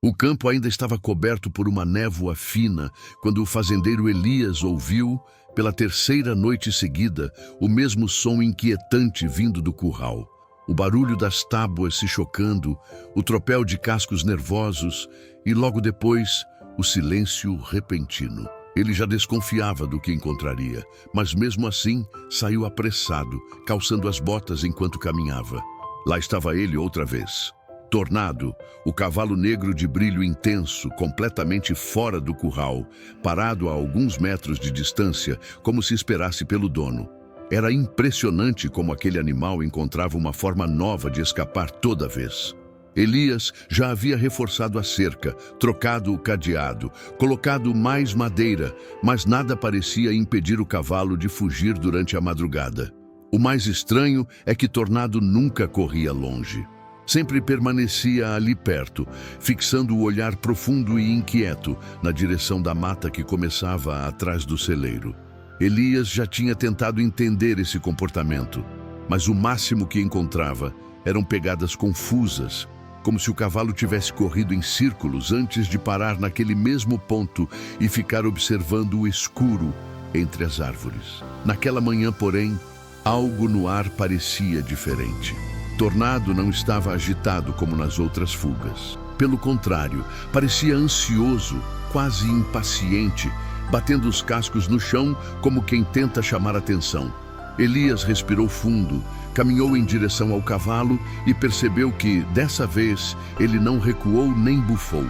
O campo ainda estava coberto por uma névoa fina quando o fazendeiro Elias ouviu, pela terceira noite seguida, o mesmo som inquietante vindo do curral. O barulho das tábuas se chocando, o tropel de cascos nervosos e, logo depois, o silêncio repentino. Ele já desconfiava do que encontraria, mas mesmo assim saiu apressado, calçando as botas enquanto caminhava. Lá estava ele outra vez. Tornado, o cavalo negro de brilho intenso, completamente fora do curral, parado a alguns metros de distância, como se esperasse pelo dono. Era impressionante como aquele animal encontrava uma forma nova de escapar toda vez. Elias já havia reforçado a cerca, trocado o cadeado, colocado mais madeira, mas nada parecia impedir o cavalo de fugir durante a madrugada. O mais estranho é que Tornado nunca corria longe. Sempre permanecia ali perto, fixando o olhar profundo e inquieto na direção da mata que começava atrás do celeiro. Elias já tinha tentado entender esse comportamento, mas o máximo que encontrava eram pegadas confusas, como se o cavalo tivesse corrido em círculos antes de parar naquele mesmo ponto e ficar observando o escuro entre as árvores. Naquela manhã, porém, algo no ar parecia diferente. Tornado não estava agitado como nas outras fugas. Pelo contrário, parecia ansioso, quase impaciente, batendo os cascos no chão como quem tenta chamar atenção. Elias respirou fundo, caminhou em direção ao cavalo e percebeu que, dessa vez, ele não recuou nem bufou.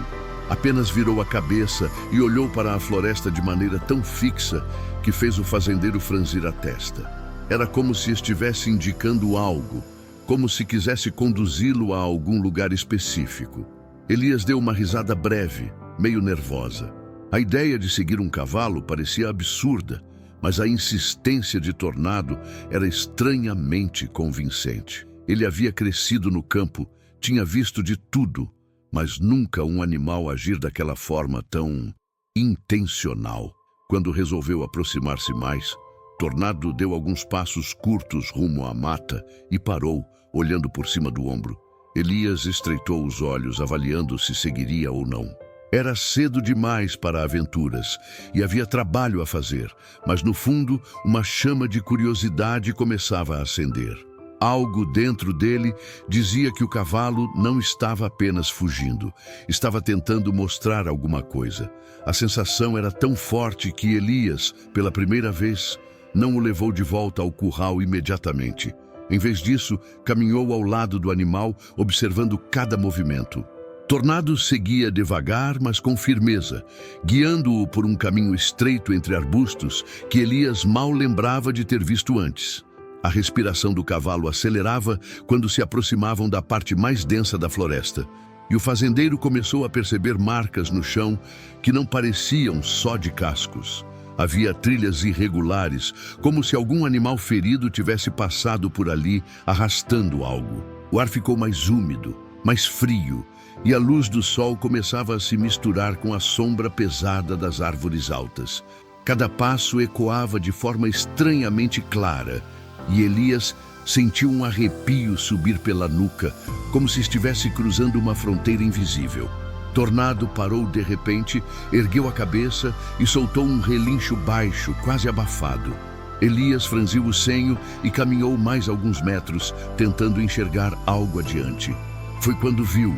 Apenas virou a cabeça e olhou para a floresta de maneira tão fixa que fez o fazendeiro franzir a testa. Era como se estivesse indicando algo, como se quisesse conduzi-lo a algum lugar específico. Elias deu uma risada breve, meio nervosa. A ideia de seguir um cavalo parecia absurda, mas a insistência de Tornado era estranhamente convincente. Ele havia crescido no campo, tinha visto de tudo, mas nunca um animal agir daquela forma tão intencional. Quando resolveu aproximar-se mais, Tornado deu alguns passos curtos rumo à mata e parou, olhando por cima do ombro. Elias estreitou os olhos, avaliando se seguiria ou não. Era cedo demais para aventuras e havia trabalho a fazer, mas no fundo, uma chama de curiosidade começava a acender. Algo dentro dele dizia que o cavalo não estava apenas fugindo, estava tentando mostrar alguma coisa. A sensação era tão forte que Elias, pela primeira vez, não o levou de volta ao curral imediatamente. Em vez disso, caminhou ao lado do animal, observando cada movimento. Tornado seguia devagar, mas com firmeza, guiando-o por um caminho estreito entre arbustos que Elias mal lembrava de ter visto antes. A respiração do cavalo acelerava quando se aproximavam da parte mais densa da floresta, e o fazendeiro começou a perceber marcas no chão que não pareciam só de cascos. Havia trilhas irregulares, como se algum animal ferido tivesse passado por ali, arrastando algo. O ar ficou mais úmido, mais frio, e a luz do sol começava a se misturar com a sombra pesada das árvores altas. Cada passo ecoava de forma estranhamente clara, e Elias sentiu um arrepio subir pela nuca, como se estivesse cruzando uma fronteira invisível. Tornado parou de repente, ergueu a cabeça e soltou um relincho baixo, quase abafado. Elias franziu o senho e caminhou mais alguns metros, tentando enxergar algo adiante. Foi quando viu.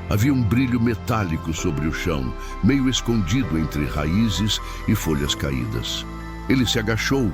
Havia um brilho metálico sobre o chão, meio escondido entre raízes e folhas caídas. Ele se agachou,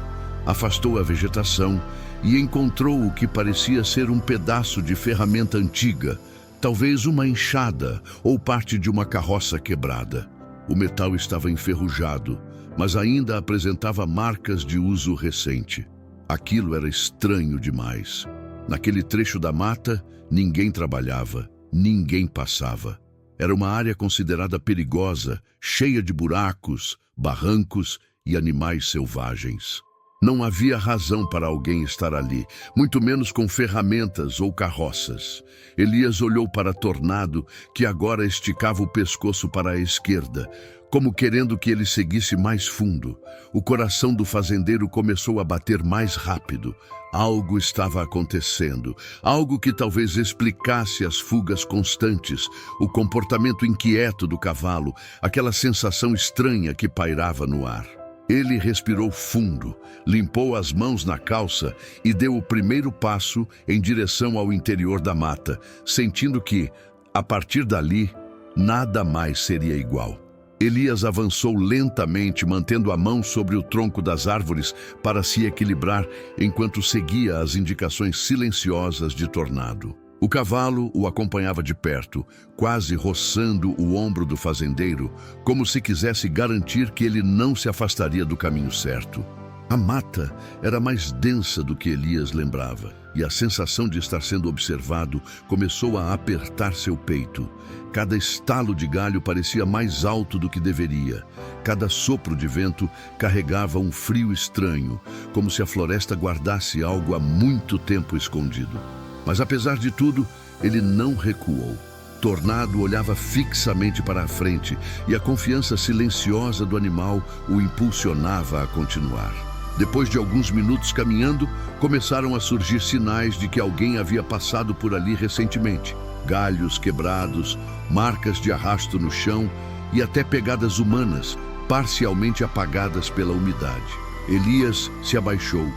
afastou a vegetação e encontrou o que parecia ser um pedaço de ferramenta antiga, talvez uma enxada ou parte de uma carroça quebrada. O metal estava enferrujado, mas ainda apresentava marcas de uso recente. Aquilo era estranho demais. Naquele trecho da mata, ninguém trabalhava, ninguém passava. Era uma área considerada perigosa, cheia de buracos, barrancos e animais selvagens. Não havia razão para alguém estar ali, muito menos com ferramentas ou carroças. Elias olhou para Tornado, que agora esticava o pescoço para a esquerda, como querendo que ele seguisse mais fundo. O coração do fazendeiro começou a bater mais rápido. Algo estava acontecendo, algo que talvez explicasse as fugas constantes, o comportamento inquieto do cavalo, aquela sensação estranha que pairava no ar. Ele respirou fundo, limpou as mãos na calça e deu o primeiro passo em direção ao interior da mata, sentindo que, a partir dali, nada mais seria igual. Elias avançou lentamente, mantendo a mão sobre o tronco das árvores para se equilibrar enquanto seguia as indicações silenciosas de Tornado. O cavalo o acompanhava de perto, quase roçando o ombro do fazendeiro, como se quisesse garantir que ele não se afastaria do caminho certo. A mata era mais densa do que Elias lembrava, e a sensação de estar sendo observado começou a apertar seu peito. Cada estalo de galho parecia mais alto do que deveria. Cada sopro de vento carregava um frio estranho, como se a floresta guardasse algo há muito tempo escondido. Mas apesar de tudo, ele não recuou. Tornado olhava fixamente para a frente e a confiança silenciosa do animal o impulsionava a continuar. Depois de alguns minutos caminhando, começaram a surgir sinais de que alguém havia passado por ali recentemente. Galhos quebrados, marcas de arrasto no chão e até pegadas humanas, parcialmente apagadas pela umidade. Elias se abaixou,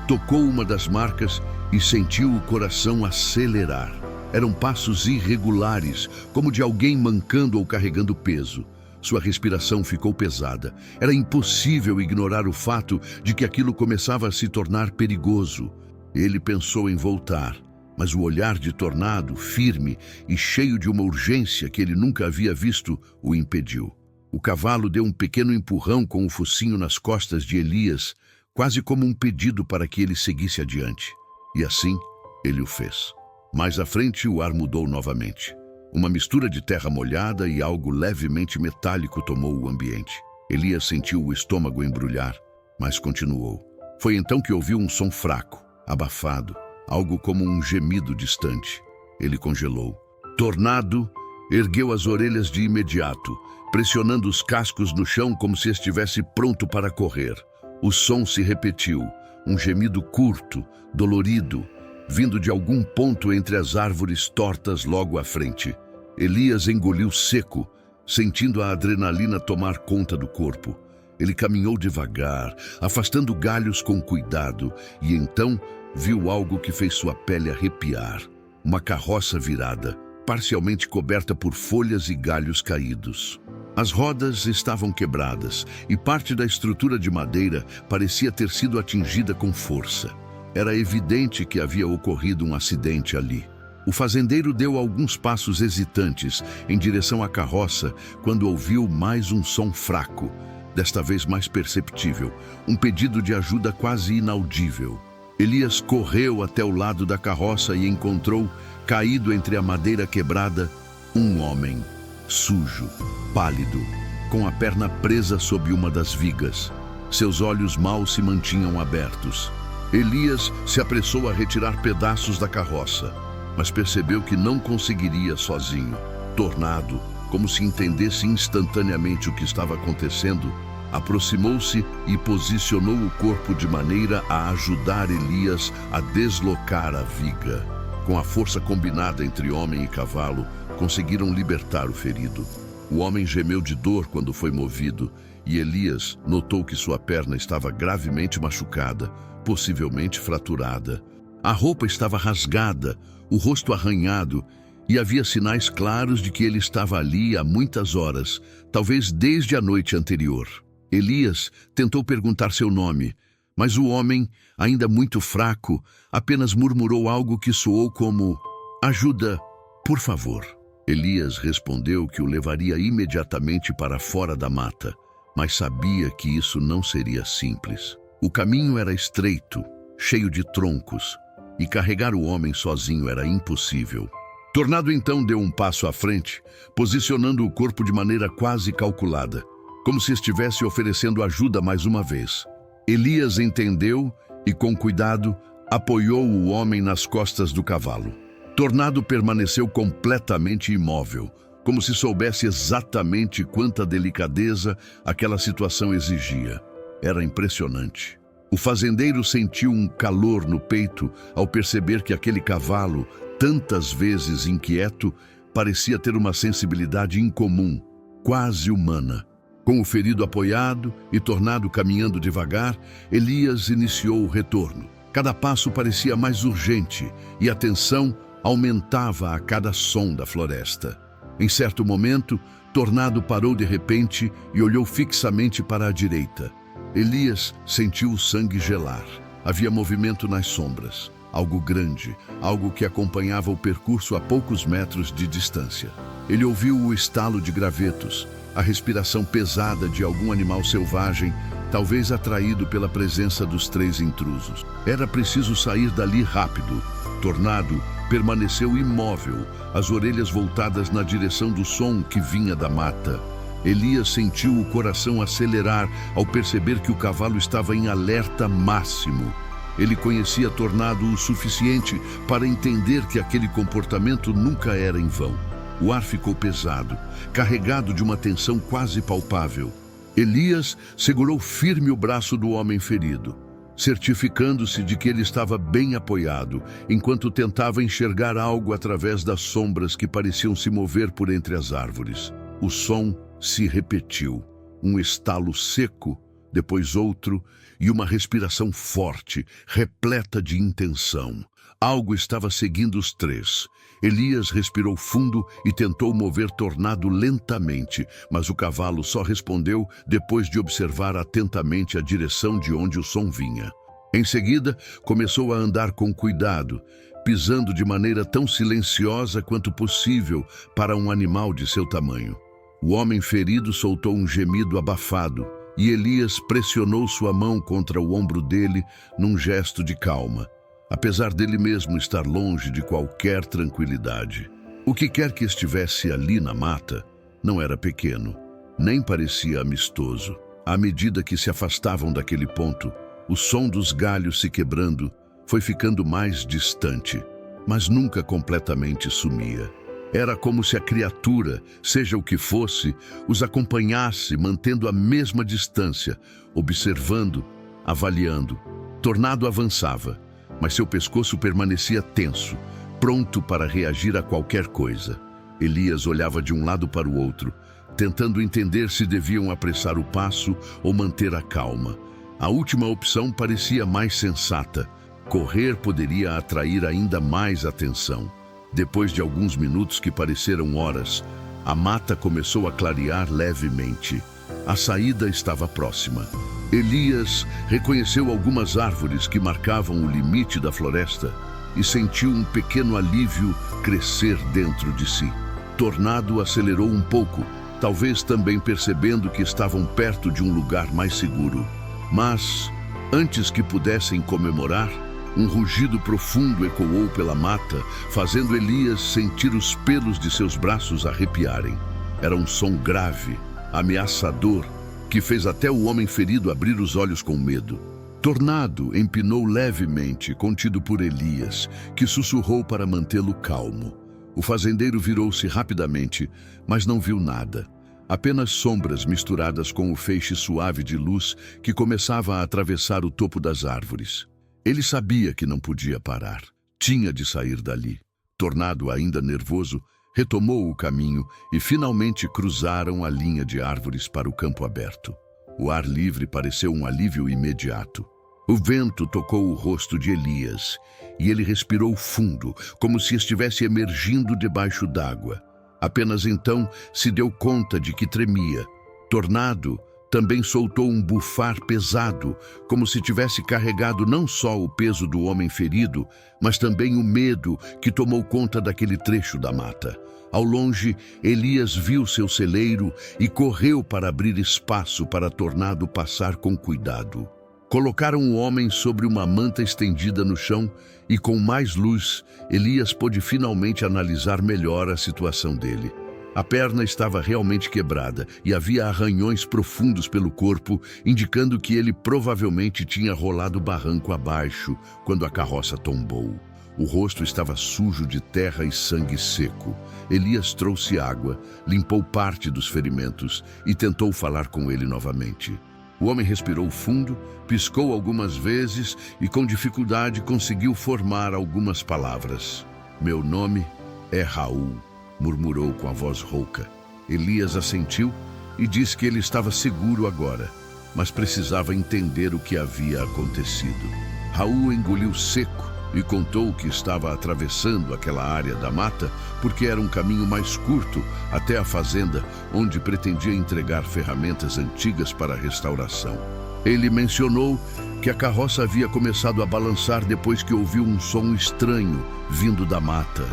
tocou uma das marcas e sentiu o coração acelerar. Eram passos irregulares, como de alguém mancando ou carregando peso. Sua respiração ficou pesada. Era impossível ignorar o fato de que aquilo começava a se tornar perigoso. Ele pensou em voltar, mas o olhar de Tornado, firme e cheio de uma urgência que ele nunca havia visto, o impediu. O cavalo deu um pequeno empurrão com o focinho nas costas de Elias, quase como um pedido para que ele seguisse adiante. E assim, ele o fez. Mais à frente, o ar mudou novamente. Uma mistura de terra molhada e algo levemente metálico tomou o ambiente. Elias sentiu o estômago embrulhar, mas continuou. Foi então que ouviu um som fraco, abafado, algo como um gemido distante. Ele congelou. Tornado ergueu as orelhas de imediato, pressionando os cascos no chão como se estivesse pronto para correr. O som se repetiu, um gemido curto, dolorido, vindo de algum ponto entre as árvores tortas logo à frente. Elias engoliu seco, sentindo a adrenalina tomar conta do corpo. Ele caminhou devagar, afastando galhos com cuidado, e então viu algo que fez sua pele arrepiar. Uma carroça virada, parcialmente coberta por folhas e galhos caídos. As rodas estavam quebradas e parte da estrutura de madeira parecia ter sido atingida com força. Era evidente que havia ocorrido um acidente ali. O fazendeiro deu alguns passos hesitantes em direção à carroça quando ouviu mais um som fraco, desta vez mais perceptível, um pedido de ajuda quase inaudível. Elias correu até o lado da carroça e encontrou, caído entre a madeira quebrada, um homem, sujo, pálido, com a perna presa sob uma das vigas. Seus olhos mal se mantinham abertos. Elias se apressou a retirar pedaços da carroça, mas percebeu que não conseguiria sozinho. Tornado, como se entendesse instantaneamente o que estava acontecendo, aproximou-se e posicionou o corpo de maneira a ajudar Elias a deslocar a viga. Com a força combinada entre homem e cavalo, conseguiram libertar o ferido. O homem gemeu de dor quando foi movido, e Elias notou que sua perna estava gravemente machucada, possivelmente fraturada. A roupa estava rasgada, o rosto arranhado, e havia sinais claros de que ele estava ali há muitas horas, talvez desde a noite anterior. Elias tentou perguntar seu nome, mas o homem, ainda muito fraco, apenas murmurou algo que soou como: "Ajuda, por favor." Elias respondeu que o levaria imediatamente para fora da mata, mas sabia que isso não seria simples. O caminho era estreito, cheio de troncos, e carregar o homem sozinho era impossível. Tornado então deu um passo à frente, posicionando o corpo de maneira quase calculada, como se estivesse oferecendo ajuda mais uma vez. Elias entendeu e, com cuidado, apoiou o homem nas costas do cavalo. Tornado permaneceu completamente imóvel, como se soubesse exatamente quanta delicadeza aquela situação exigia. Era impressionante. O fazendeiro sentiu um calor no peito ao perceber que aquele cavalo, tantas vezes inquieto, parecia ter uma sensibilidade incomum, quase humana. Com o ferido apoiado e Tornado caminhando devagar, Elias iniciou o retorno. Cada passo parecia mais urgente e a tensão aumentava a cada som da floresta. Em certo momento, Tornado parou de repente e olhou fixamente para a direita. Elias sentiu o sangue gelar. Havia movimento nas sombras. Algo grande, algo que acompanhava o percurso a poucos metros de distância. Ele ouviu o estalo de gravetos, a respiração pesada de algum animal selvagem, talvez atraído pela presença dos 3 intrusos. Era preciso sair dali rápido. Tornado permaneceu imóvel, as orelhas voltadas na direção do som que vinha da mata. Elias sentiu o coração acelerar ao perceber que o cavalo estava em alerta máximo. Ele conhecia Tornado o suficiente para entender que aquele comportamento nunca era em vão. O ar ficou pesado, carregado de uma tensão quase palpável. Elias segurou firme o braço do homem ferido, certificando-se de que ele estava bem apoiado, enquanto tentava enxergar algo através das sombras que pareciam se mover por entre as árvores. O som se repetiu, um estalo seco, depois outro, e uma respiração forte, repleta de intenção. Algo estava seguindo os 3. Elias respirou fundo e tentou mover Tornado lentamente, mas o cavalo só respondeu depois de observar atentamente a direção de onde o som vinha. Em seguida, começou a andar com cuidado, pisando de maneira tão silenciosa quanto possível para um animal de seu tamanho. O homem ferido soltou um gemido abafado e Elias pressionou sua mão contra o ombro dele num gesto de calma, apesar dele mesmo estar longe de qualquer tranquilidade. O que quer que estivesse ali na mata não era pequeno, nem parecia amistoso. À medida que se afastavam daquele ponto, o som dos galhos se quebrando foi ficando mais distante, mas nunca completamente sumia. Era como se a criatura, seja o que fosse, os acompanhasse, mantendo a mesma distância, observando, avaliando. Tornado avançava, mas seu pescoço permanecia tenso, pronto para reagir a qualquer coisa. Elias olhava de um lado para o outro, tentando entender se deviam apressar o passo ou manter a calma. A última opção parecia mais sensata. Correr poderia atrair ainda mais atenção. Depois de alguns minutos que pareceram horas, a mata começou a clarear levemente. A saída estava próxima. Elias reconheceu algumas árvores que marcavam o limite da floresta e sentiu um pequeno alívio crescer dentro de si. Tornado acelerou um pouco, talvez também percebendo que estavam perto de um lugar mais seguro. Mas, antes que pudessem comemorar, um rugido profundo ecoou pela mata, fazendo Elias sentir os pelos de seus braços arrepiarem. Era um som grave, ameaçador, que fez até o homem ferido abrir os olhos com medo. Tornado empinou levemente, contido por Elias, que sussurrou para mantê-lo calmo. O fazendeiro virou-se rapidamente, mas não viu nada. Apenas sombras misturadas com o feixe suave de luz que começava a atravessar o topo das árvores. Ele sabia que não podia parar. Tinha de sair dali. Tornado, ainda nervoso, retomou o caminho e finalmente cruzaram a linha de árvores para o campo aberto. O ar livre pareceu um alívio imediato. O vento tocou o rosto de Elias e ele respirou fundo, como se estivesse emergindo debaixo d'água. Apenas então se deu conta de que tremia. Tornado também soltou um bufar pesado, como se tivesse carregado não só o peso do homem ferido, mas também o medo que tomou conta daquele trecho da mata. Ao longe, Elias viu seu celeiro e correu para abrir espaço para Tornado passar com cuidado. Colocaram o homem sobre uma manta estendida no chão e, com mais luz, Elias pôde finalmente analisar melhor a situação dele. A perna estava realmente quebrada e havia arranhões profundos pelo corpo, indicando que ele provavelmente tinha rolado barranco abaixo quando a carroça tombou. O rosto estava sujo de terra e sangue seco. Elias trouxe água, limpou parte dos ferimentos e tentou falar com ele novamente. O homem respirou fundo, piscou algumas vezes e com dificuldade conseguiu formar algumas palavras. "Meu nome é Raul", murmurou com a voz rouca. Elias assentiu e disse que ele estava seguro agora, mas precisava entender o que havia acontecido. Raul engoliu seco e contou que estava atravessando aquela área da mata porque era um caminho mais curto até a fazenda, onde pretendia entregar ferramentas antigas para a restauração. Ele mencionou que a carroça havia começado a balançar depois que ouviu um som estranho vindo da mata.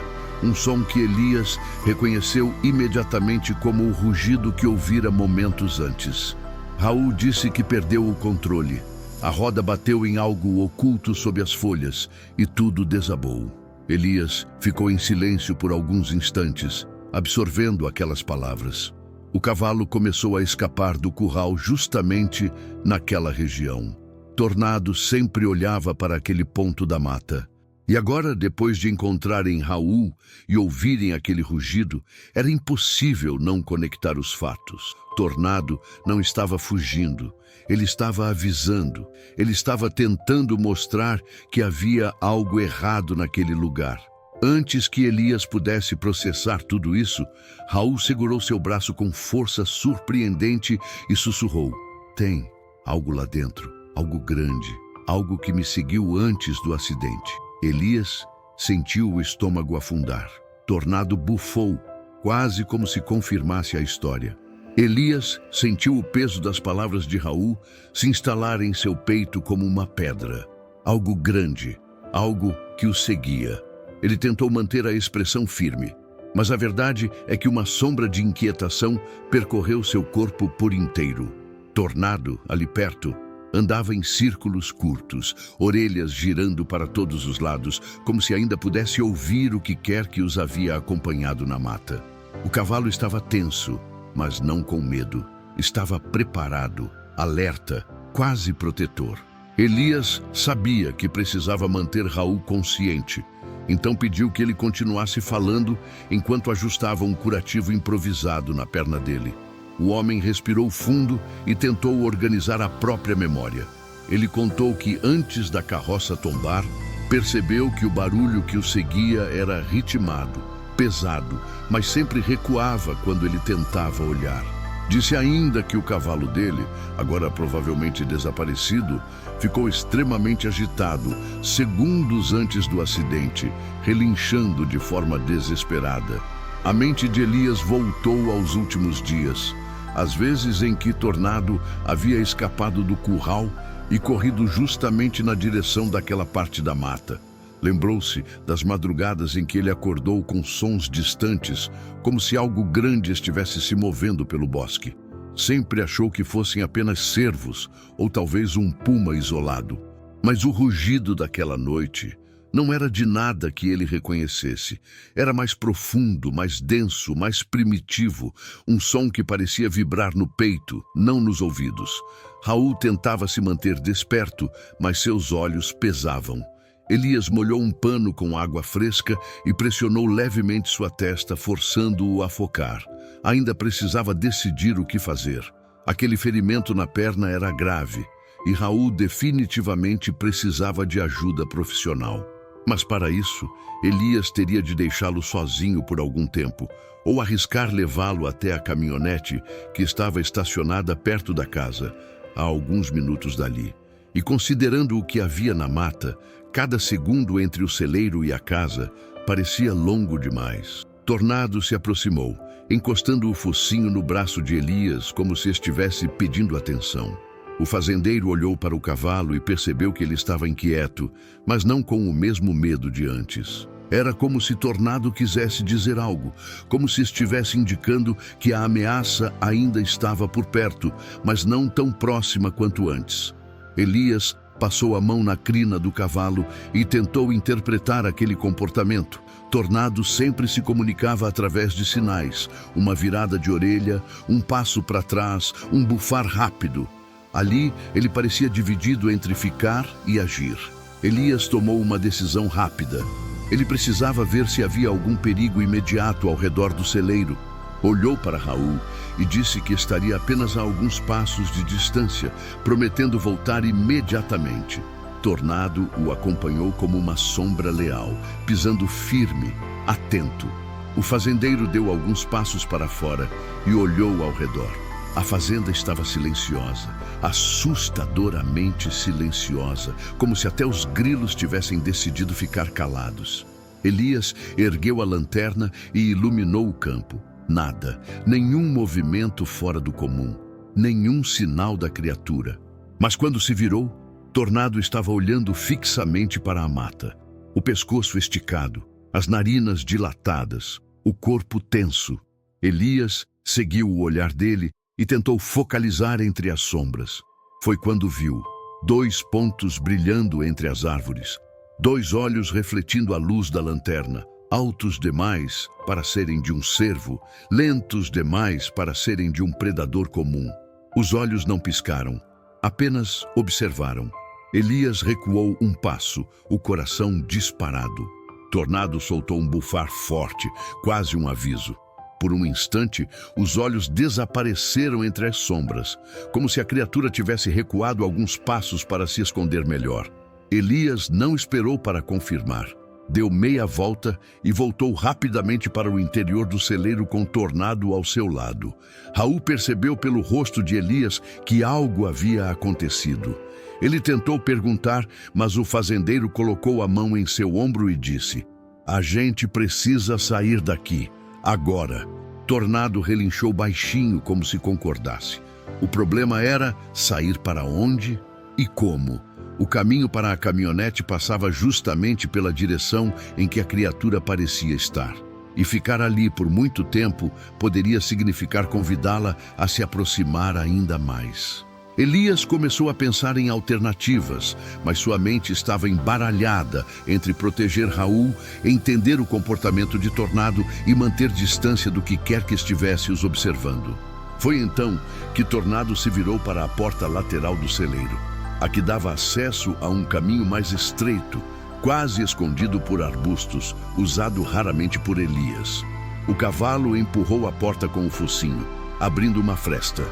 Um som que Elias reconheceu imediatamente como o rugido que ouvira momentos antes. Raul disse que perdeu o controle. A roda bateu em algo oculto sob as folhas e tudo desabou. Elias ficou em silêncio por alguns instantes, absorvendo aquelas palavras. O cavalo começou a escapar do curral justamente naquela região. Tornado sempre olhava para aquele ponto da mata. E agora, depois de encontrarem Raul e ouvirem aquele rugido, era impossível não conectar os fatos. Tornado não estava fugindo, ele estava avisando, ele estava tentando mostrar que havia algo errado naquele lugar. Antes que Elias pudesse processar tudo isso, Raul segurou seu braço com força surpreendente e sussurrou: "Tem algo lá dentro, algo grande, algo que me seguiu antes do acidente." Elias sentiu o estômago afundar. Tornado bufou, quase como se confirmasse a história. Elias sentiu o peso das palavras de Raul se instalar em seu peito como uma pedra. Algo grande, algo que o seguia. Ele tentou manter a expressão firme, mas a verdade é que uma sombra de inquietação percorreu seu corpo por inteiro. Tornado, ali perto, andava em círculos curtos, orelhas girando para todos os lados, como se ainda pudesse ouvir o que quer que os havia acompanhado na mata. O cavalo estava tenso, mas não com medo. Estava preparado, alerta, quase protetor. Elias sabia que precisava manter Raul consciente, então pediu que ele continuasse falando enquanto ajustava um curativo improvisado na perna dele. O homem respirou fundo e tentou organizar a própria memória. Ele contou que antes da carroça tombar, percebeu que o barulho que o seguia era ritmado, pesado, mas sempre recuava quando ele tentava olhar. Disse ainda que o cavalo dele, agora provavelmente desaparecido, ficou extremamente agitado segundos antes do acidente, relinchando de forma desesperada. A mente de Elias voltou aos últimos dias, às vezes em que Tornado havia escapado do curral e corrido justamente na direção daquela parte da mata. Lembrou-se das madrugadas em que ele acordou com sons distantes, como se algo grande estivesse se movendo pelo bosque. Sempre achou que fossem apenas cervos ou talvez um puma isolado. Mas o rugido daquela noite não era de nada que ele reconhecesse. Era mais profundo, mais denso, mais primitivo, um som que parecia vibrar no peito, não nos ouvidos. Raul tentava se manter desperto, mas seus olhos pesavam. Elias molhou um pano com água fresca e pressionou levemente sua testa, forçando-o a focar. Ainda precisava decidir o que fazer. Aquele ferimento na perna era grave, e Raul definitivamente precisava de ajuda profissional. Mas para isso, Elias teria de deixá-lo sozinho por algum tempo, ou arriscar levá-lo até a caminhonete que estava estacionada perto da casa, a alguns minutos dali. E considerando o que havia na mata, cada segundo entre o celeiro e a casa parecia longo demais. Tornado se aproximou, encostando o focinho no braço de Elias como se estivesse pedindo atenção. O fazendeiro olhou para o cavalo e percebeu que ele estava inquieto, mas não com o mesmo medo de antes. Era como se Tornado quisesse dizer algo, como se estivesse indicando que a ameaça ainda estava por perto, mas não tão próxima quanto antes. Elias passou a mão na crina do cavalo e tentou interpretar aquele comportamento. Tornado sempre se comunicava através de sinais, uma virada de orelha, um passo para trás, um bufar rápido. Ali, ele parecia dividido entre ficar e agir. Elias tomou uma decisão rápida. Ele precisava ver se havia algum perigo imediato ao redor do celeiro. Olhou para Raul e disse que estaria apenas a alguns passos de distância, prometendo voltar imediatamente. Tornado o acompanhou como uma sombra leal, pisando firme, atento. O fazendeiro deu alguns passos para fora e olhou ao redor. A fazenda estava silenciosa, assustadoramente silenciosa, como se até os grilos tivessem decidido ficar calados. Elias ergueu a lanterna e iluminou o campo. Nada, nenhum movimento fora do comum, nenhum sinal da criatura. Mas quando se virou, Tornado estava olhando fixamente para a mata, o pescoço esticado, as narinas dilatadas, o corpo tenso. Elias seguiu o olhar dele e tentou focalizar entre as sombras. Foi quando viu 2 pontos brilhando entre as árvores, 2 olhos refletindo a luz da lanterna, altos demais para serem de um cervo, lentos demais para serem de um predador comum. Os olhos não piscaram, apenas observaram. Elias recuou um passo, o coração disparado. Tornado soltou um bufar forte, quase um aviso. Por um instante, os olhos desapareceram entre as sombras, como se a criatura tivesse recuado alguns passos para se esconder melhor. Elias não esperou para confirmar. Deu meia volta e voltou rapidamente para o interior do celeiro com Tornado ao seu lado. Raul percebeu pelo rosto de Elias que algo havia acontecido. Ele tentou perguntar, mas o fazendeiro colocou a mão em seu ombro e disse: "A gente precisa sair daqui, agora." Tornado relinchou baixinho, como se concordasse. O problema era sair para onde e como. O caminho para a caminhonete passava justamente pela direção em que a criatura parecia estar. E ficar ali por muito tempo poderia significar convidá-la a se aproximar ainda mais. Elias começou a pensar em alternativas, mas sua mente estava embaralhada entre proteger Raul, entender o comportamento de Tornado e manter distância do que quer que estivesse os observando. Foi então que Tornado se virou para a porta lateral do celeiro, a que dava acesso a um caminho mais estreito, quase escondido por arbustos, usado raramente por Elias. O cavalo empurrou a porta com o focinho, abrindo uma fresta,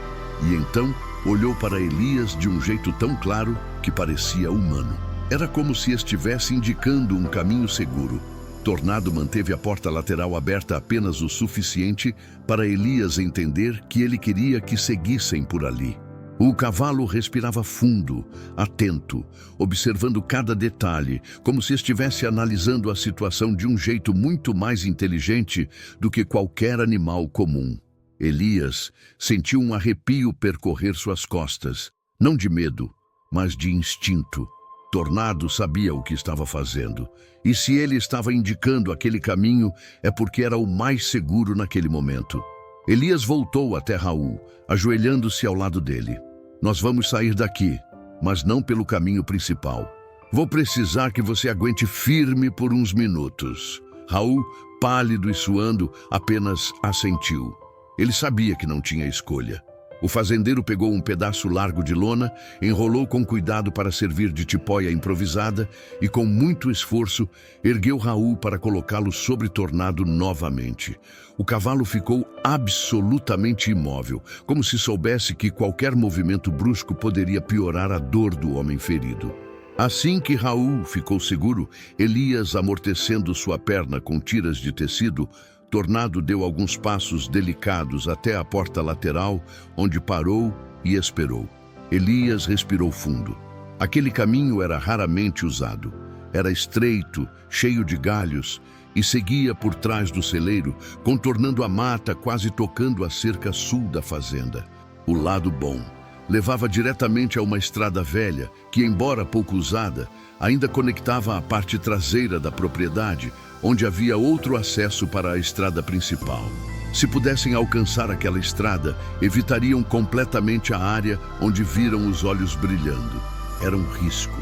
e então olhou para Elias de um jeito tão claro que parecia humano. Era como se estivesse indicando um caminho seguro. Tornado manteve a porta lateral aberta apenas o suficiente para Elias entender que ele queria que seguissem por ali. O cavalo respirava fundo, atento, observando cada detalhe, como se estivesse analisando a situação de um jeito muito mais inteligente do que qualquer animal comum. Elias sentiu um arrepio percorrer suas costas, não de medo, mas de instinto. Tornado sabia o que estava fazendo, e se ele estava indicando aquele caminho, é porque era o mais seguro naquele momento. Elias voltou até Raul, ajoelhando-se ao lado dele. "Nós vamos sair daqui, mas não pelo caminho principal. Vou precisar que você aguente firme por uns minutos." Raul, pálido e suando, apenas assentiu. Ele sabia que não tinha escolha. O fazendeiro pegou um pedaço largo de lona, enrolou com cuidado para servir de tipóia improvisada e, com muito esforço, ergueu Raul para colocá-lo sobre Tornado novamente. O cavalo ficou absolutamente imóvel, como se soubesse que qualquer movimento brusco poderia piorar a dor do homem ferido. Assim que Raul ficou seguro, Elias, amortecendo sua perna com tiras de tecido, Tornado deu alguns passos delicados até a porta lateral, onde parou e esperou. Elias respirou fundo. Aquele caminho era raramente usado. Era estreito, cheio de galhos, e seguia por trás do celeiro, contornando a mata, quase tocando a cerca sul da fazenda. O lado bom levava diretamente a uma estrada velha, que, embora pouco usada, ainda conectava a parte traseira da propriedade, onde havia outro acesso para a estrada principal. Se pudessem alcançar aquela estrada, evitariam completamente a área onde viram os olhos brilhando. era um risco.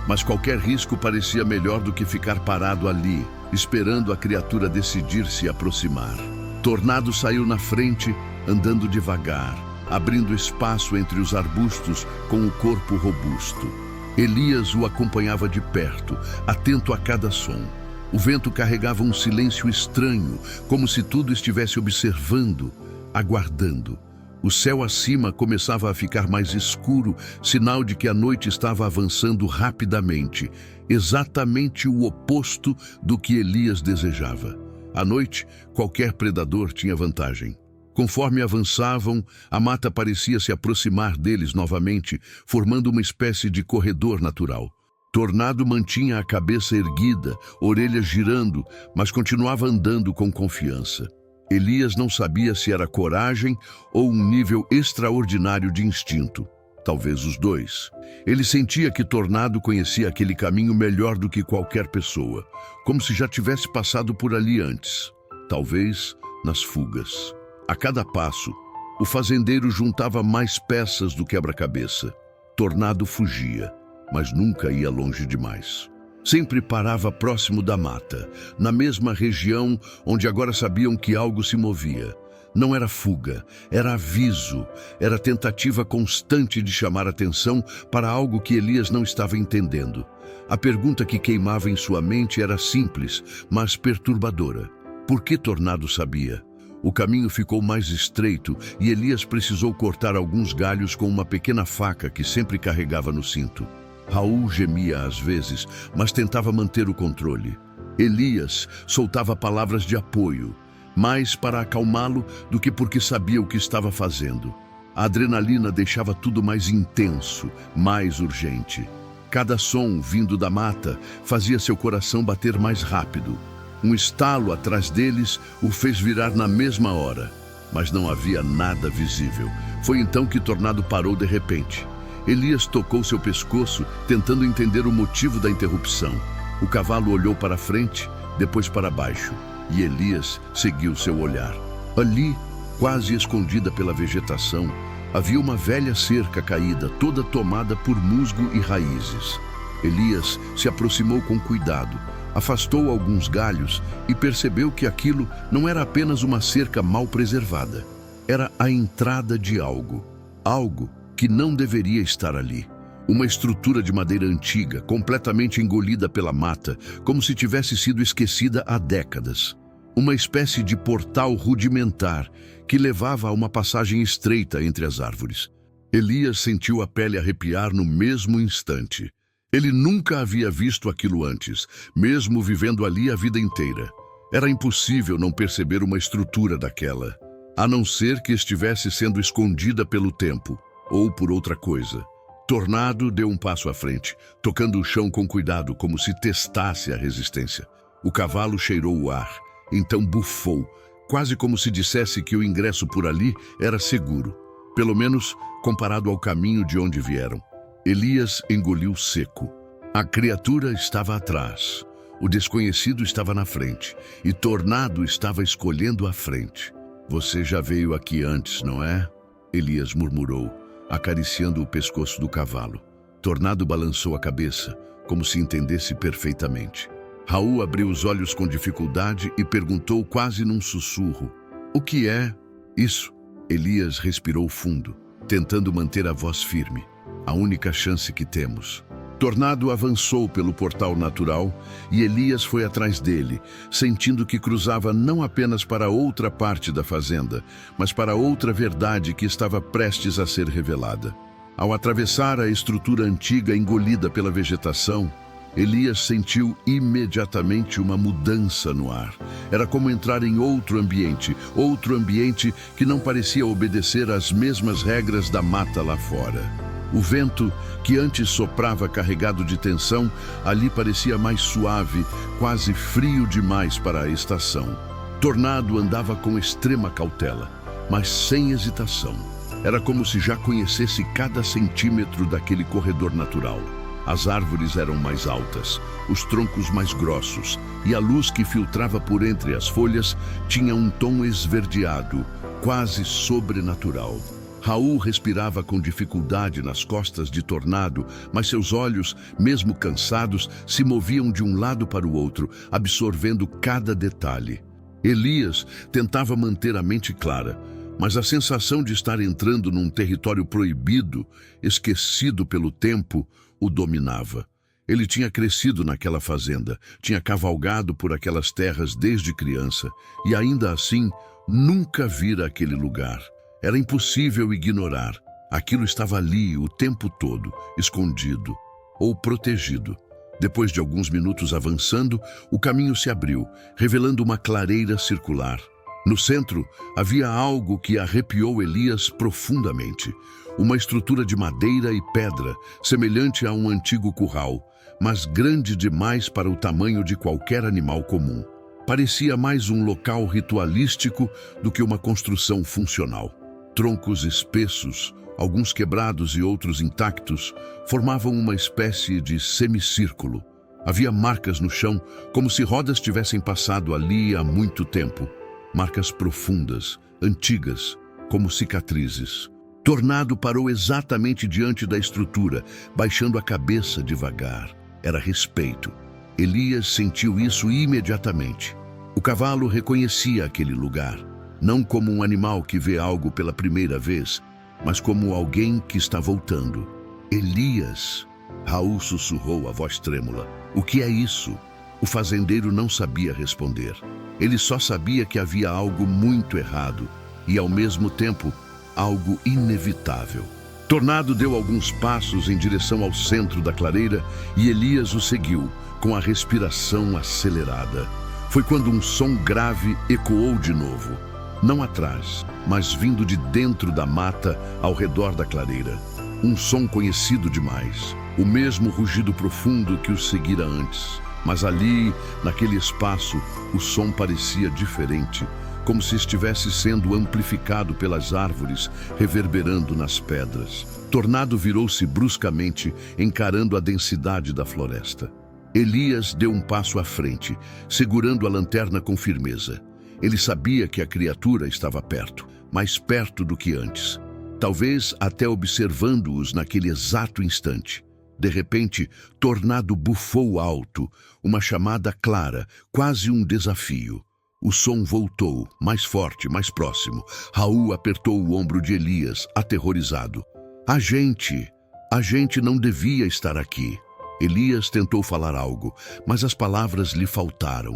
Mas qualquer risco parecia melhor do que ficar parado ali, esperando a criatura decidir se aproximar. Tornado saiu na frente, andando devagar, abrindo espaço entre os arbustos com o corpo robusto. Elias o acompanhava de perto, atento a cada som. O vento carregava um silêncio estranho, como se tudo estivesse observando, aguardando. O céu acima começava a ficar mais escuro, sinal de que a noite estava avançando rapidamente, exatamente o oposto do que Elias desejava. À noite, qualquer predador tinha vantagem. Conforme avançavam, a mata parecia se aproximar deles novamente, formando uma espécie de corredor natural. Tornado mantinha a cabeça erguida, orelhas girando, mas continuava andando com confiança. Elias não sabia se era coragem ou um nível extraordinário de instinto. Talvez os dois. Ele sentia que Tornado conhecia aquele caminho melhor do que qualquer pessoa, como se já tivesse passado por ali antes. Talvez nas fugas. A cada passo, o fazendeiro juntava mais peças do quebra-cabeça. Tornado fugia, mas nunca ia longe demais. Sempre parava próximo da mata, na mesma região onde agora sabiam que algo se movia. Não era fuga, era aviso, era tentativa constante de chamar atenção para algo que Elias não estava entendendo. A pergunta que queimava em sua mente era simples, mas perturbadora. Por que Tornado sabia? O caminho ficou mais estreito e Elias precisou cortar alguns galhos com uma pequena faca que sempre carregava no cinto. Raul gemia às vezes, mas tentava manter o controle. Elias soltava palavras de apoio, mais para acalmá-lo do que porque sabia o que estava fazendo. A adrenalina deixava tudo mais intenso, mais urgente. Cada som vindo da mata fazia seu coração bater mais rápido. Um estalo atrás deles o fez virar na mesma hora, mas não havia nada visível. Foi então que Tornado parou de repente. Elias tocou seu pescoço, tentando entender o motivo da interrupção. O cavalo olhou para frente, depois para baixo, e Elias seguiu seu olhar. Ali, quase escondida pela vegetação, havia uma velha cerca caída, toda tomada por musgo e raízes. Elias se aproximou com cuidado, afastou alguns galhos e percebeu que aquilo não era apenas uma cerca mal preservada. Era a entrada de algo. Algo que não deveria estar ali. Uma estrutura de madeira antiga, completamente engolida pela mata, como se tivesse sido esquecida há décadas. Uma espécie de portal rudimentar que levava a uma passagem estreita entre as árvores. Elias sentiu a pele arrepiar no mesmo instante. Ele nunca havia visto aquilo antes, mesmo vivendo ali a vida inteira. Era impossível não perceber uma estrutura daquela, a não ser que estivesse sendo escondida pelo tempo ou por outra coisa. Tornado deu um passo à frente, tocando o chão com cuidado, como se testasse a resistência. O cavalo cheirou o ar, então bufou, quase como se dissesse que o ingresso por ali era seguro, pelo menos comparado ao caminho de onde vieram. Elias engoliu seco. A criatura estava atrás, o desconhecido estava na frente, e Tornado estava escolhendo a frente. Você já veio aqui antes, não é? Elias murmurou, acariciando o pescoço do cavalo. Tornado balançou a cabeça, como se entendesse perfeitamente. Raul abriu os olhos com dificuldade e perguntou quase num sussurro: "O que é isso?" Elias respirou fundo, tentando manter a voz firme. "A única chance que temos." Tornado avançou pelo portal natural e Elias foi atrás dele, sentindo que cruzava não apenas para outra parte da fazenda, mas para outra verdade que estava prestes a ser revelada. Ao atravessar a estrutura antiga engolida pela vegetação, Elias sentiu imediatamente uma mudança no ar. Era como entrar em outro ambiente que não parecia obedecer às mesmas regras da mata lá fora. O vento, que antes soprava carregado de tensão, ali parecia mais suave, quase frio demais para a estação. Tornado andava com extrema cautela, mas sem hesitação. Era como se já conhecesse cada centímetro daquele corredor natural. As árvores eram mais altas, os troncos mais grossos, e a luz que filtrava por entre as folhas tinha um tom esverdeado, quase sobrenatural. Raul respirava com dificuldade nas costas de Tornado, mas seus olhos, mesmo cansados, se moviam de um lado para o outro, absorvendo cada detalhe. Elias tentava manter a mente clara, mas a sensação de estar entrando num território proibido, esquecido pelo tempo, o dominava. Ele tinha crescido naquela fazenda, tinha cavalgado por aquelas terras desde criança, e ainda assim nunca vira aquele lugar. Era impossível ignorar. Aquilo estava ali o tempo todo, escondido ou protegido. Depois de alguns minutos avançando, o caminho se abriu, revelando uma clareira circular. No centro, havia algo que arrepiou Elias profundamente. Uma estrutura de madeira e pedra, semelhante a um antigo curral, mas grande demais para o tamanho de qualquer animal comum. Parecia mais um local ritualístico do que uma construção funcional. Troncos espessos, alguns quebrados e outros intactos, formavam uma espécie de semicírculo. Havia marcas no chão, como se rodas tivessem passado ali há muito tempo. Marcas profundas, antigas, como cicatrizes. Tornado parou exatamente diante da estrutura, baixando a cabeça devagar. Era respeito. Elias sentiu isso imediatamente. O cavalo reconhecia aquele lugar, não como um animal que vê algo pela primeira vez, mas como alguém que está voltando. Elias, Raul sussurrou a voz trêmula. O que é isso? O fazendeiro não sabia responder. Ele só sabia que havia algo muito errado e, ao mesmo tempo, algo inevitável. Tornado deu alguns passos em direção ao centro da clareira e Elias o seguiu, com a respiração acelerada. Foi quando um som grave ecoou de novo. Não atrás, mas vindo de dentro da mata ao redor da clareira. Um som conhecido demais. O mesmo rugido profundo que os seguira antes. Mas ali, naquele espaço, o som parecia diferente, como se estivesse sendo amplificado pelas árvores, reverberando nas pedras. Tornado virou-se bruscamente, encarando a densidade da floresta. Elias deu um passo à frente, segurando a lanterna com firmeza. Ele sabia que a criatura estava perto, mais perto do que antes. Talvez até observando-os naquele exato instante. De repente, Tornado bufou alto, uma chamada clara, quase um desafio. O som voltou, mais forte, mais próximo. Raul apertou o ombro de Elias, aterrorizado. A gente não devia estar aqui. Elias tentou falar algo, mas as palavras lhe faltaram.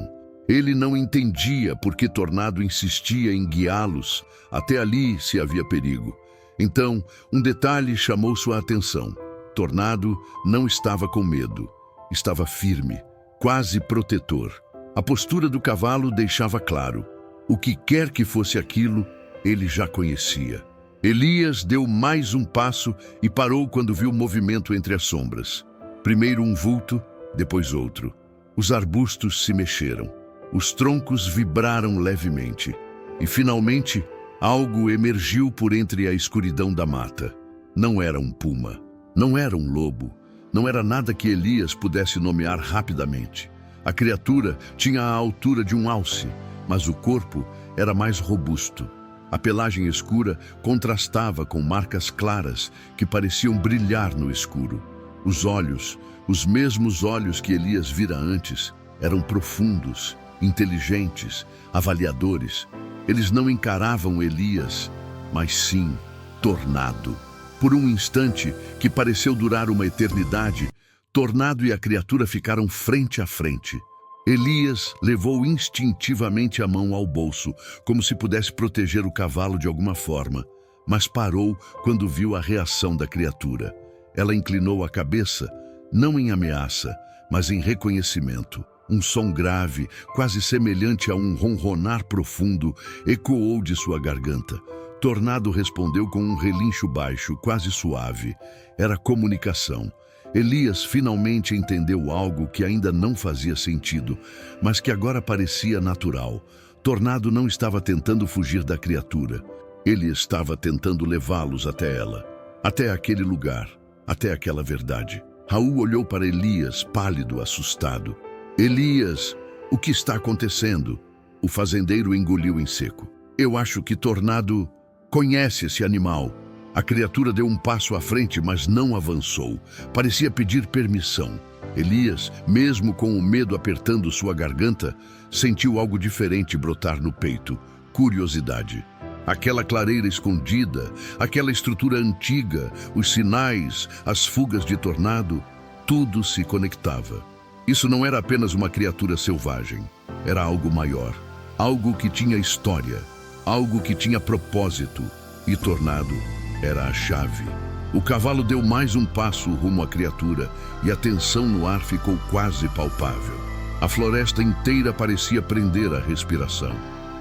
Ele não entendia por que Tornado insistia em guiá-los. Até ali se havia perigo. Então, um detalhe chamou sua atenção. Tornado não estava com medo. Estava firme, quase protetor. A postura do cavalo deixava claro. O que quer que fosse aquilo, ele já conhecia. Elias deu mais um passo e parou quando viu movimento entre as sombras. Primeiro um vulto, depois outro. Os arbustos se mexeram. Os troncos vibraram levemente. E, finalmente, algo emergiu por entre a escuridão da mata. Não era um puma. Não era um lobo. Não era nada que Elias pudesse nomear rapidamente. A criatura tinha a altura de um alce, mas o corpo era mais robusto. A pelagem escura contrastava com marcas claras que pareciam brilhar no escuro. Os olhos, os mesmos olhos que Elias vira antes, eram profundos, inteligentes, avaliadores. Eles não encaravam Elias, mas sim Tornado. Por um instante, que pareceu durar uma eternidade, Tornado e a criatura ficaram frente a frente. Elias levou instintivamente a mão ao bolso, como se pudesse proteger o cavalo de alguma forma, mas parou quando viu a reação da criatura. Ela inclinou a cabeça, não em ameaça, mas em reconhecimento. Um som grave, quase semelhante a um ronronar profundo, ecoou de sua garganta. Tornado respondeu com um relincho baixo, quase suave. Era comunicação. Elias finalmente entendeu algo que ainda não fazia sentido, mas que agora parecia natural. Tornado não estava tentando fugir da criatura. Ele estava tentando levá-los até ela, até aquele lugar, até aquela verdade. Raul olhou para Elias, pálido, assustado. Elias, o que está acontecendo? O fazendeiro engoliu em seco. Eu acho que Tornado conhece esse animal. A criatura deu um passo à frente, mas não avançou. Parecia pedir permissão. Elias, mesmo com o medo apertando sua garganta, sentiu algo diferente brotar no peito: curiosidade. Aquela clareira escondida, aquela estrutura antiga, os sinais, as fugas de tornado, tudo se conectava. Isso não era apenas uma criatura selvagem, era algo maior, algo que tinha história, algo que tinha propósito, e tornado era a chave. O cavalo deu mais um passo rumo à criatura e a tensão no ar ficou quase palpável. A floresta inteira parecia prender a respiração.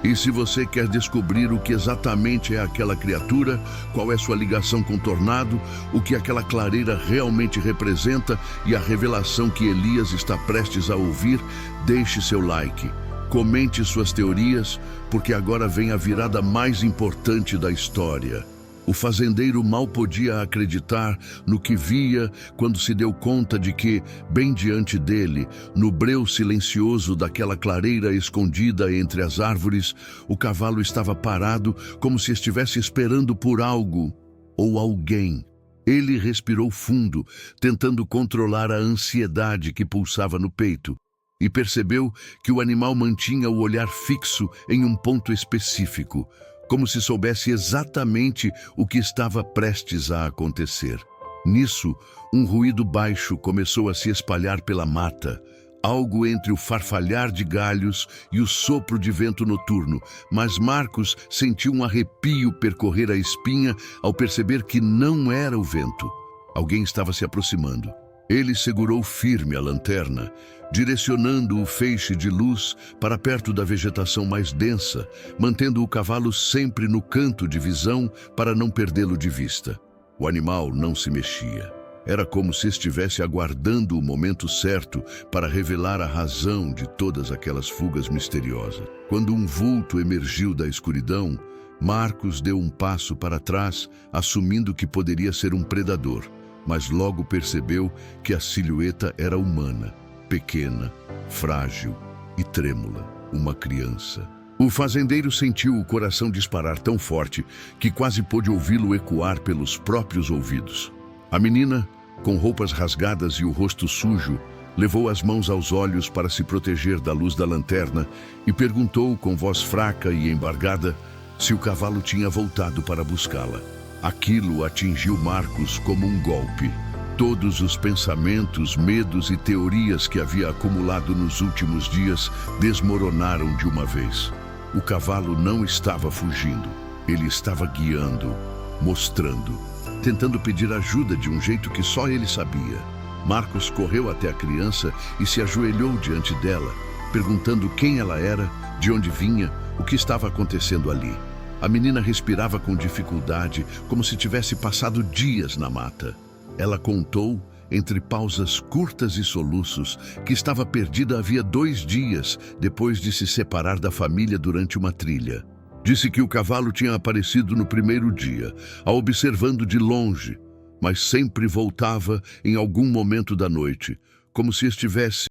E se você quer descobrir o que exatamente é aquela criatura, qual é sua ligação com o tornado, o que aquela clareira realmente representa e a revelação que Elias está prestes a ouvir, deixe seu like, comente suas teorias, porque agora vem a virada mais importante da história. O fazendeiro mal podia acreditar no que via quando se deu conta de que, bem diante dele, no breu silencioso daquela clareira escondida entre as árvores, o cavalo estava parado como se estivesse esperando por algo ou alguém. Ele respirou fundo, tentando controlar a ansiedade que pulsava no peito, e percebeu que o animal mantinha o olhar fixo em um ponto específico, como se soubesse exatamente o que estava prestes a acontecer. Nisso, um ruído baixo começou a se espalhar pela mata, algo entre o farfalhar de galhos e o sopro de vento noturno, mas Marcos sentiu um arrepio percorrer a espinha ao perceber que não era o vento. Alguém estava se aproximando. Ele segurou firme a lanterna, direcionando o feixe de luz para perto da vegetação mais densa, mantendo o cavalo sempre no canto de visão para não perdê-lo de vista. O animal não se mexia. Era como se estivesse aguardando o momento certo para revelar a razão de todas aquelas fugas misteriosas. Quando um vulto emergiu da escuridão, Marcos deu um passo para trás, assumindo que poderia ser um predador, mas logo percebeu que a silhueta era humana, pequena, frágil e trêmula, uma criança. O fazendeiro sentiu o coração disparar tão forte que quase pôde ouvi-lo ecoar pelos próprios ouvidos. A menina, com roupas rasgadas e o rosto sujo, levou as mãos aos olhos para se proteger da luz da lanterna e perguntou com voz fraca e embargada se o cavalo tinha voltado para buscá-la. Aquilo atingiu Marcos como um golpe. Todos os pensamentos, medos e teorias que havia acumulado nos últimos dias desmoronaram de uma vez. O cavalo não estava fugindo. Ele estava guiando, mostrando, tentando pedir ajuda de um jeito que só ele sabia. Marcos correu até a criança e se ajoelhou diante dela, perguntando quem ela era, de onde vinha, o que estava acontecendo ali. A menina respirava com dificuldade, como se tivesse passado dias na mata. Ela contou, entre pausas curtas e soluços, que estava perdida havia 2 dias depois de se separar da família durante uma trilha. Disse que o cavalo tinha aparecido no primeiro dia, a observando de longe, mas sempre voltava em algum momento da noite, como se estivesse